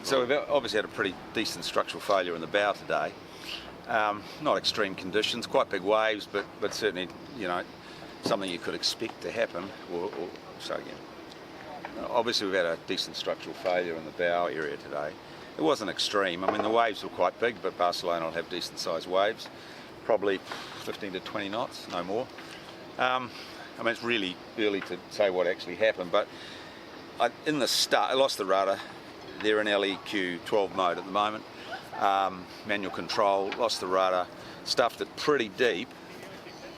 So we've obviously had a pretty decent structural failure in the bow today. Not extreme conditions, quite big waves, but certainly, you know, something you could expect to happen. So again, obviously we've had a decent structural failure in the bow area today. It wasn't extreme. I mean, the waves were quite big, but Barcelona will have decent sized waves, probably 15 to 20 knots, no more. I mean, it's really early to say what actually happened, but in the start, I lost the rudder. They're in LEQ 12 mode at the moment. Manual control, lost the rudder, stuffed it pretty deep,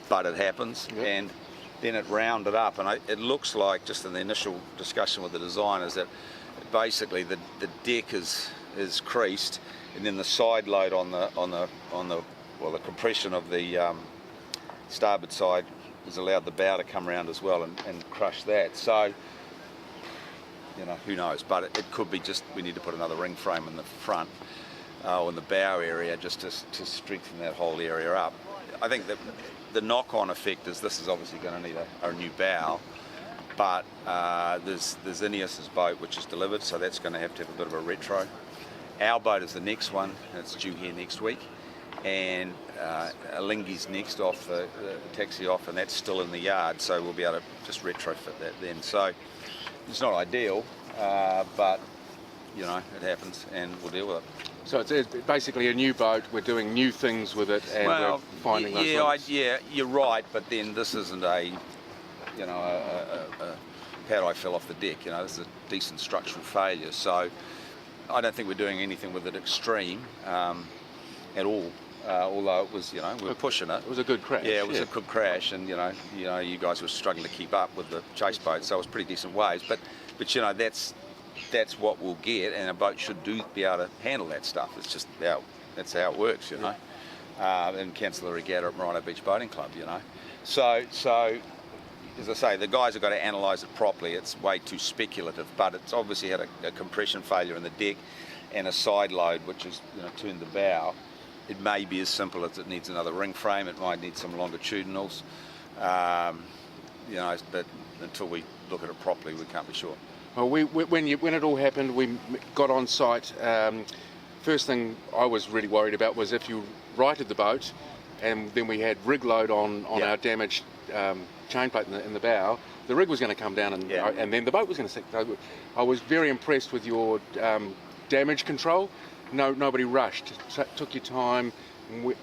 but it happens. Yep. And then it rounded up, and it looks like, just in the initial discussion with the designers, that basically the deck is creased, and then the side load on the compression of the starboard side has allowed the bow to come around as well and crush that. So, you know, who knows, but it could be just we need to put another ring frame in the front or in the bow area just to strengthen that whole area up. I think that the knock-on effect is this is obviously going to need a new bow, but there's Ineos's boat which is delivered, so that's going to have a bit of a retro. Our boat is the next one, and it's due here next week, and Alingi's next off the taxi off, and that's still in the yard, so we'll be able to just retrofit that then. So it's not ideal, but you know, it happens and we'll deal with it. So it's basically a new boat, we're doing new things with it, and we're finding those limits. Yeah, you're right, but then this isn't a pad I fell off the deck, you know, this is a decent structural failure, so I don't think we're doing anything with it extreme at all. Although it was, you know, we were pushing it. It was a good crash. Yeah, it was a good crash, and you know, you guys were struggling to keep up with the chase boat, so it was pretty decent waves. But you know, that's what we'll get, and a boat should be able to handle that stuff. It's just that's how it works, you know. And cancel the regatta at Morino Beach Boating Club, you know. So as I say, the guys have got to analyse it properly. It's way too speculative, but it's obviously had a compression failure in the deck and a side load, which has, you know, turned the bow. It may be as simple as it needs another ring frame. It might need some longitudinals. You know, but until we look at it properly, we can't be sure. Well, when it all happened, we got on site. First thing I was really worried about was if you righted the boat, and then we had rig load on our damaged chain plate in the bow, the rig was going to come down and then the boat was going to sink. I was very impressed with your damage control. Nobody rushed. Took your time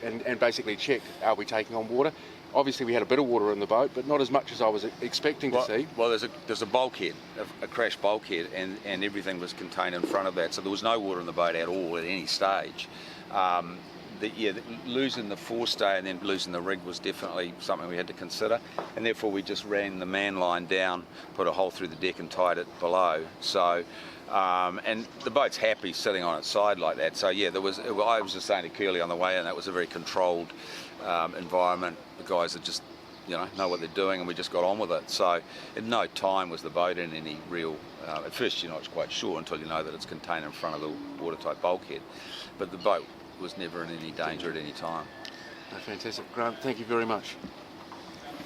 and basically checked, are we taking on water? Obviously we had a bit of water in the boat, but not as much as I was expecting to see. Well, there's a bulkhead, a crash bulkhead, and everything was contained in front of that, so there was no water in the boat at all at any stage. Losing the forestay and then losing the rig was definitely something we had to consider, and therefore we just ran the man line down, put a hole through the deck and tied it below. So, and the boat's happy sitting on its side like that. So yeah, I was just saying to Curly on the way in, that was a very controlled environment. The guys are just, you know what they're doing, and we just got on with it. So at no time was the boat in any real, at first you're not quite sure until you know that it's contained in front of the watertight bulkhead, but the boat was never in any danger at any time. Fantastic. Grant, thank you very much.